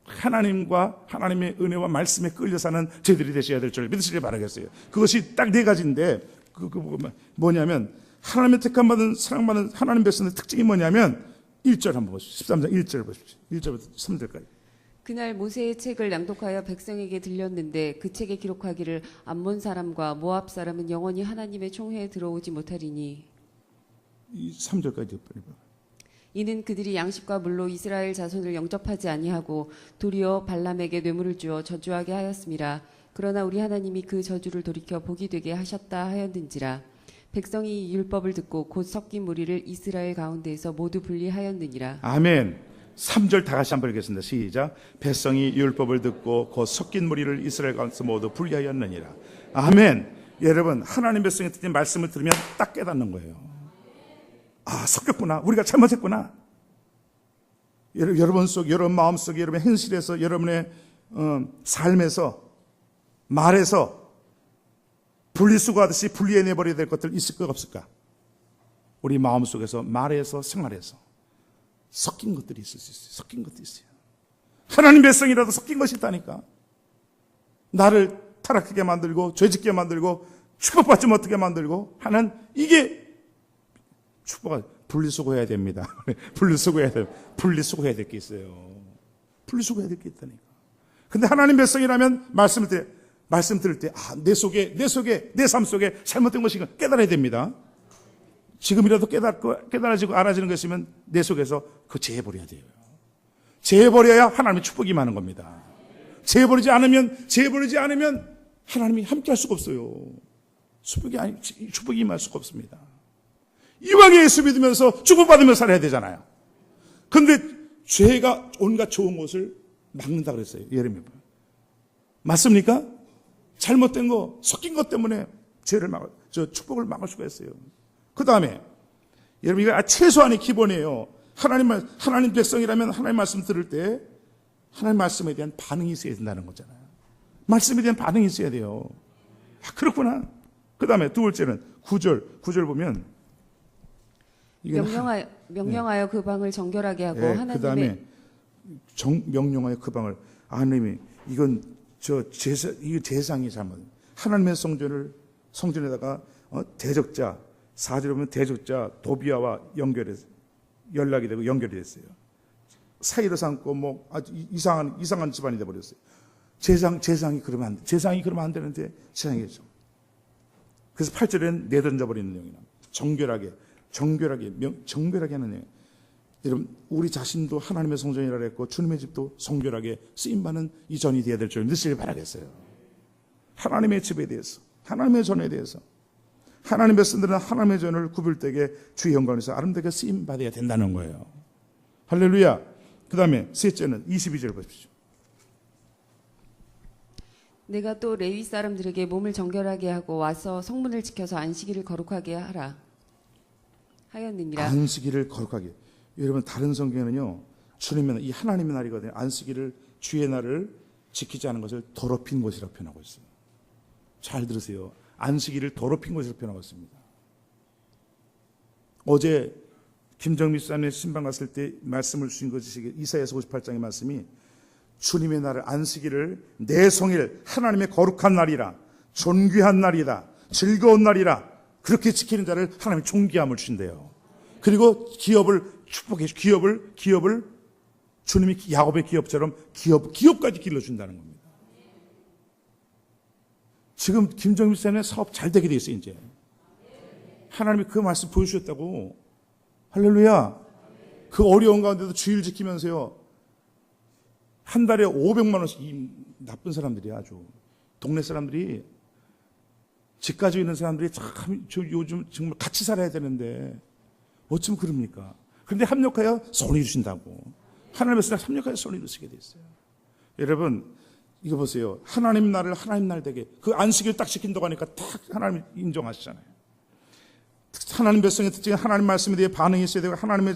하나님과 하나님의 은혜와 말씀에 끌려 사는 저희들이 되셔야 될 줄 믿으시길 바라겠어요. 그것이 딱 네 가지인데 뭐냐면 하나님의 택함받은 사랑받은 하나님 백성의 특징이 뭐냐면 1절 한번 보십시오. 13장 1절 보십시오. 1절부터 3절까지. 그날 모세의 책을 낭독하여 백성에게 들렸는데 그 책에 기록하기를 암몬 사람과 모압 사람은 영원히 하나님의 총회에 들어오지 못하리니 이 3절까지 이는 그들이 양식과 물로 이스라엘 자손을 영접하지 아니하고 도리어 발람에게 뇌물을 주어 저주하게 하였음이라. 그러나 우리 하나님이 그 저주를 돌이켜 복이 되게 하셨다 하였는지라. 백성이 이 율법을 듣고 곧 섞인 무리를 이스라엘 가운데에서 모두 분리하였느니라. 아멘. 3절 다 같이 한번 읽겠습니다. 시작. 백성이 율법을 듣고 곧 섞인 무리를 이스라엘 가운데서 모두 분리하였느니라. 아멘. 여러분, 하나님 백성이 듣는 말씀을 들으면 딱 깨닫는 거예요. 아, 섞였구나. 우리가 잘못했구나. 여러분 속, 여러분 마음 속에, 여러분의 현실에서, 여러분의 삶에서, 말에서 분리수거하듯이 분리해내버려야 될 것들 있을까 없을까? 우리 마음 속에서, 말에서, 생활에서 섞인 것들이 있을 수 있어요. 섞인 것들이 있어요. 하나님 백성이라도 섞인 것이 있다니까. 나를 타락하게 만들고 죄짓게 만들고 축복받지 못하게 만들고 하는 이게 축복을 분리수거해야 됩니다. 분리수거해야 될 게 있어요. 분리수거해야 될 게 있다니까. 근데 하나님 백성이라면 말씀 들을 때 내 속에 내 삶 속에 잘못된 것이 깨달아야 됩니다. 지금이라도 깨달아지고 알아지는 것이 있으면 내 속에서 그거 제해버려야 돼요. 제해버려야 하나님의 축복이 많은 겁니다. 제해버리지 않으면 하나님이 함께 할 수가 없어요. 축복이 임할 수가 없습니다. 이왕에 예수 믿으면서 축복받으며 살아야 되잖아요. 근데 죄가 온갖 좋은 것을 막는다 그랬어요. 예레미야. 맞습니까? 잘못된 거, 섞인 것 때문에 축복을 막을 수가 있어요. 그 다음에, 여러분, 이거 최소한의 기본이에요. 하나님 백성이라면 하나님 말씀 들을 때, 하나님 말씀에 대한 반응이 있어야 된다는 거잖아요. 말씀에 대한 반응이 있어야 돼요. 아, 그렇구나. 그 다음에 두 번째는 9절 보면, 명령하여 그 방을 정결하게 하고 하나님의 그 다음에 명령하여 그 방을 하나님이 이건 이 제상이 잘못 하나님의 성전에다가 대적자 4절에 보면 대적자 도비아와 연락이 되고 연결이 됐어요. 사이로 삼고 아주 이상한 집안이 돼 버렸어요. 제상이 그러면 안 돼. 제상이 그러면 안 되는데 제상이죠. 그래서 8절에는 내던져 버리는 내용이 나옵니다. 정결하게 하는 내용. 여러분, 우리 자신도 하나님의 성전이라 그랬고 주님의 집도 성결하게 쓰임받는 이 전이 되어야 될 줄 믿으시길 바라겠어요. 하나님의 집에 대해서, 하나님의 전에 대해서 하나님의 백성들은 하나님의 전을 구별되게 주의 영광에서 아름답게 쓰임받아야 된다는 거예요. 할렐루야. 그 다음에 셋째는 22절 보십시오. 내가 또 레위 사람들에게 몸을 정결하게 하고 와서 성문을 지켜서 안식일을 거룩하게 하라 하였느니라. 안식일을 거룩하게. 여러분, 다른 성경에는요, 주님의 날, 이 하나님의 날이거든요. 안식일을, 주의 날을 지키지 않은 것을 더럽힌 것이라고 표현하고 있어요. 잘 들으세요. 안식일을 더럽힌 것이라고 표현하고 있습니다. 어제 김정미 사님의 신방 갔을 때 말씀을 주신 것이 이사야서 58장의 말씀이 주님의 날을, 안식일을 내 성일, 하나님의 거룩한 날이라, 존귀한 날이다, 즐거운 날이라, 그렇게 지키는 자를 하나님이 존귀함을 주신대요. 그리고 기업을 축복해, 기업을 주님이 야곱의 기업처럼 기업까지 길러준다는 겁니다. 지금 김정일 목사님 사업 잘 되게 돼 있어요, 이제. 하나님이 그 말씀 보여주셨다고. 할렐루야. 그 어려운 가운데도 주의를 지키면서요. 한 달에 500만 원씩, 이 나쁜 사람들이야, 아주. 동네 사람들이, 집 가지고 있는 사람들이 참, 요즘 정말 같이 살아야 되는데, 어쩜 그럽니까? 그런데 합력하여 손을 주신다고. 하나님의 쓰라 합력하여 손을 쓰게 돼 있어요. 여러분, 이거 보세요. 하나님 나를 하나님 날 되게, 그 안식일 딱 지킨다고 하니까 딱 하나님 인정하시잖아요. 하나님 백성의 특징은 하나님 말씀에 대해 반응이 있어야 되고, 하나님의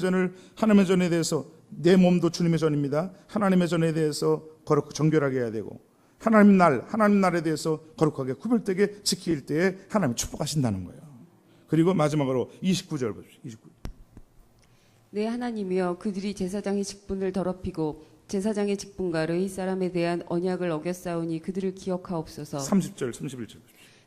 전에 대해서 내 몸도 주님의 전입니다. 하나님의 전에 대해서 정결하게 해야 되고, 하나님 날에 대해서 거룩하게 구별되게 지킬 때에 하나님이 축복하신다는 거예요. 그리고 마지막으로 29절 보십시오. 29절. 내 하나님이여, 그들이 제사장의 직분을 더럽히고 제사장의 직분과 르이 사람에 대한 언약을 어겼사오니 그들을 기억하옵소서. 30절, 31절 보십시오.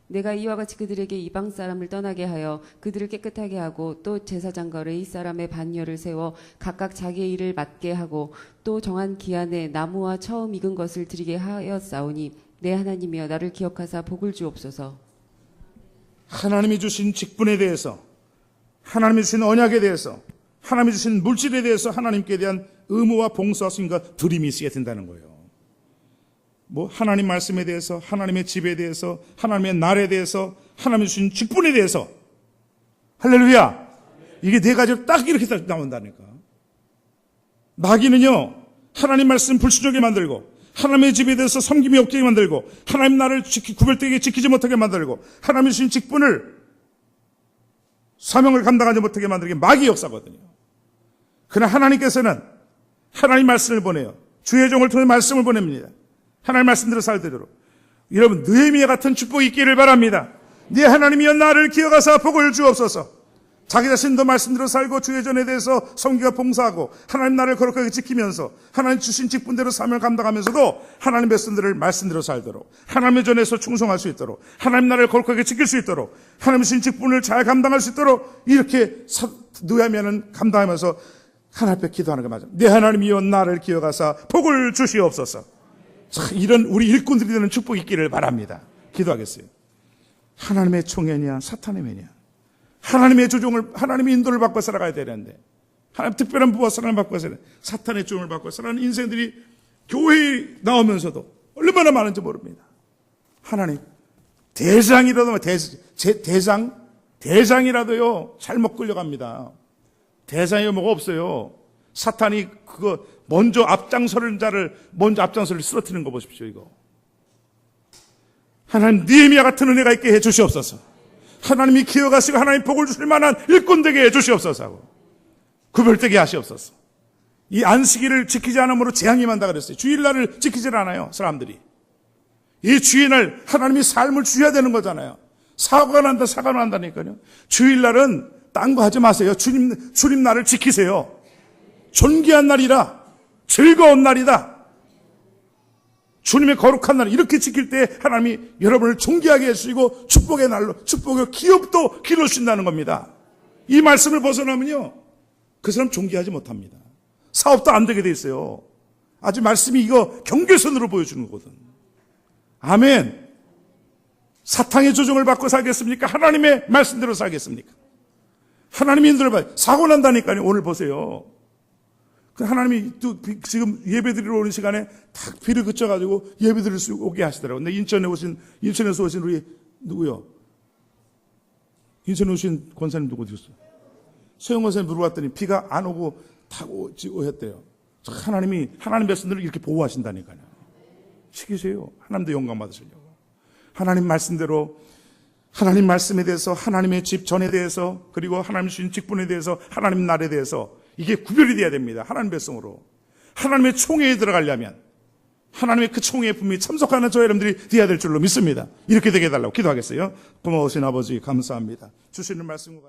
내가 이와 같이 그들에게 이방 사람을 떠나게 하여 그들을 깨끗하게 하고, 또 제사장과 르이 사람의 반열을 세워 각각 자기의 일을 맡게 하고, 또 정한 기한에 나무와 처음 익은 것을 드리게 하였사오니 내 하나님이여, 나를 기억하사 복을 주옵소서. 하나님이 주신 직분에 대해서, 하나님이 주신 언약에 대해서, 하나님이 주신 물질에 대해서 하나님께 대한 의무와 봉사와 승인과 드림이 있어야 된다는 거예요. 뭐 하나님 말씀에 대해서, 하나님의 집에 대해서, 하나님의 날에 대해서, 하나님이 주신 직분에 대해서. 할렐루야. 이게 네 가지로 딱 이렇게 딱 나온다니까. 마귀는요, 하나님 말씀 불순종하게 만들고, 하나님의 집에 대해서 섬김이 없게 만들고, 하나님 나를 구별되게 지키지 못하게 만들고, 하나님이 주신 직분을, 사명을 감당하지 못하게 만들게 마귀 역사거든요. 그러나 하나님께서는 하나님 말씀을 보내요. 주의 종을 통해 말씀을 보냅니다. 하나님 말씀대로 살도록. 여러분, 느헤미야 같은 축복이 있기를 바랍니다. 네 하나님이여, 나를 기억하사 복을 주옵소서. 자기 자신도 말씀대로 살고 주의 전에 대해서 섬기고 봉사하고 하나님 나라를 거룩하게 지키면서 하나님 주신 직분대로 사명을 감당하면서도 하나님 백성들을 말씀대로 살도록, 하나님의 전에서 충성할 수 있도록, 하나님 나라를 거룩하게 지킬 수 있도록, 하나님 주신 직분을 잘 감당할 수 있도록 이렇게 느헤미야는 감당하면서 하나님 앞에 기도하는 게 맞아요. 내 하나님이여, 나를 기억하사 복을 주시옵소서. 이런 우리 일꾼들이 되는 축복이 있기를 바랍니다. 기도하겠어요. 하나님의 총애냐 사탄의 매냐. 하나님의 조종을, 하나님의 인도를 받고 살아가야 되는데, 하나님 특별한 부와 사랑을 받고 살아야 되는데, 사탄의 조종을 받고 살아가는 인생들이 교회에 나오면서도 얼마나 많은지 모릅니다. 하나님, 대장이라도, 대장이라도요, 잘못 끌려갑니다. 대장이 뭐가 없어요. 사탄이 그거, 먼저 앞장서를 쓰러뜨리는 거 보십시오, 이거. 하나님, 느헤미야 같은 은혜가 있게 해 주시옵소서. 하나님이 기억하시고 하나님 복을 주실 만한 일꾼 되게 해 주시옵소서 하고, 구별되게 하시옵소서. 이 안식일을 지키지 않음으로 재앙이 만다 그랬어요. 주일날을 지키질 않아요, 사람들이. 이 주일날 하나님이 삶을 주셔야 되는 거잖아요. 사고가 난다니까요. 주일날은 딴 거 하지 마세요. 주님 날을 지키세요. 존귀한 날이라, 즐거운 날이다. 주님의 거룩한 날 이렇게 지킬 때 하나님이 여러분을 존귀하게 해주시고 축복의 날로, 축복의 기업도 길러주신다는 겁니다. 이 말씀을 벗어나면요, 그 사람 존귀하지 못합니다. 사업도 안 되게 돼 있어요. 아주 말씀이 이거 경계선으로 보여주는 거거든. 아멘. 사탄의 조종을 받고 살겠습니까? 하나님의 말씀대로 살겠습니까? 하나님의 인도를 받아. 사고 난다니까요. 오늘 보세요. 하나님이 또 지금 예배드리러 오는 시간에 딱 비를 그쳐가지고 예배드릴 수 오게 하시더라고요. 근데 인천에서 오신 우리 누구요? 인천에 오신 권사님 누구 드렸어요? 소영 권사님 물어봤더니 비가 안 오고 타고 오셨대요. 하나님 백성들을 이렇게 보호하신다니까요. 시키세요. 하나님도 영광 받으시려고. 하나님 말씀대로, 하나님 말씀에 대해서, 하나님의 집 전에 대해서, 그리고 하나님 주신 직분에 대해서, 하나님 날에 대해서 이게 구별이 돼야 됩니다. 하나님 백성으로. 하나님의 총회에 들어가려면 하나님의 그 총회에 분명히 참석하는 저 여러분들이 되어야 될 줄로 믿습니다. 이렇게 되게 해달라고 기도하겠어요. 고마우신 아버지 감사합니다. 주시는 말씀과